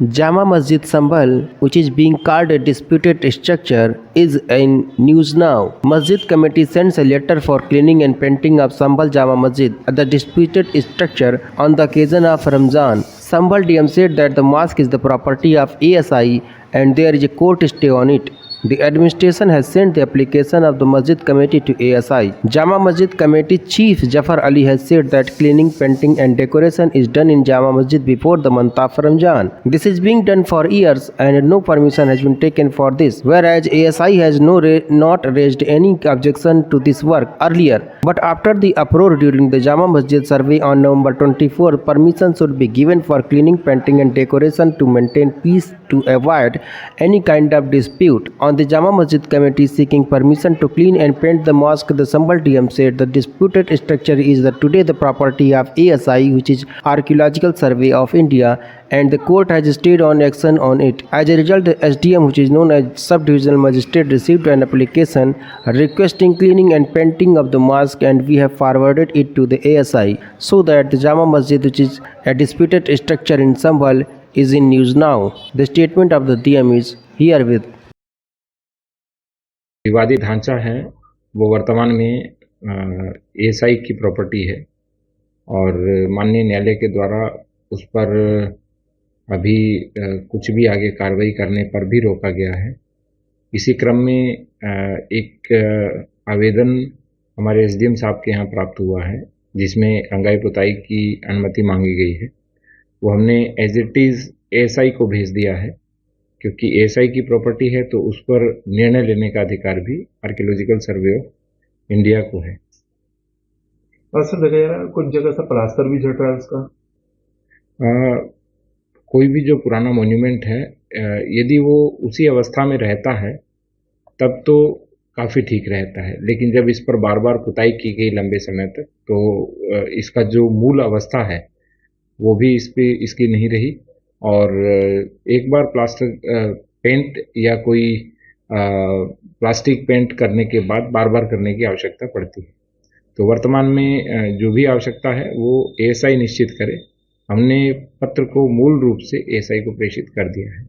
Jama Masjid Sambhal, which is being called a disputed structure, is in news now. Masjid committee sends a letter for cleaning and painting of Sambhal Jama Masjid, the disputed structure, on the occasion of Ramzan. Sambhal DM said that the mosque is the property of ASI and there is a court stay on it. The administration has sent the application of the Masjid Committee to ASI. Jama Masjid Committee Chief Jafar Ali has said that cleaning, painting and decoration is done in Jama Masjid before the month of Ramzan. This is being done for years and no permission has been taken for this, whereas ASI has not raised any objection to this work earlier. But after the uproar during the Jama Masjid survey on November 24, permission should be given for cleaning, painting and decoration to maintain peace to avoid any kind of dispute. On the Jama Masjid committee seeking permission to clean and paint the mosque, the Sambhal DM said the disputed structure is today the property of ASI, which is Archaeological Survey of India, and the court has stayed on action on it. As a result, the SDM, which is known as Sub-Divisional Magistrate, received an application requesting cleaning and painting of the mosque, and we have forwarded it to the ASI so that the Jama Masjid, which is a disputed structure in Sambhal, is in news now. The statement of the DM is herewith. विवादित ढांचा है वो वर्तमान में ASI की property है और माननीय न्यायालय के द्वारा उस पर अभी कुछ भी आगे कार्रवाई करने पर भी रोका गया है। इसी क्रम में एक आवेदन हमारे एसडीएम साहब के यहाँ प्राप्त हुआ है जिसमें रंगाई पुताई की अनुमति मांगी गई है। वो हमने एज इट इज़ एएसआई को भेज दिया है क्योंकि एएसआई की प्रॉपर्टी है तो उस पर निर्णय लेने का अधिकार भी आर्कियोलॉजिकल सर्वे ऑफ इंडिया को है। और सर देखा कुछ जगह से प्लास्टर भी झट रहा है उसका। कोई भी जो पुराना मॉन्यूमेंट है यदि वो उसी अवस्था में रहता है तब तो काफ़ी ठीक रहता है, लेकिन जब इस पर बार बार पुताई की गई लंबे समय तक तो इसका जो मूल अवस्था है वो भी इसकी नहीं रही और एक बार प्लास्टर पेंट या कोई प्लास्टिक पेंट करने के बाद बार बार करने की आवश्यकता पड़ती है। तो वर्तमान में जो भी आवश्यकता है वो एएसआई निश्चित करे। हमने पत्र को मूल रूप से एएसआई को प्रेषित कर दिया है।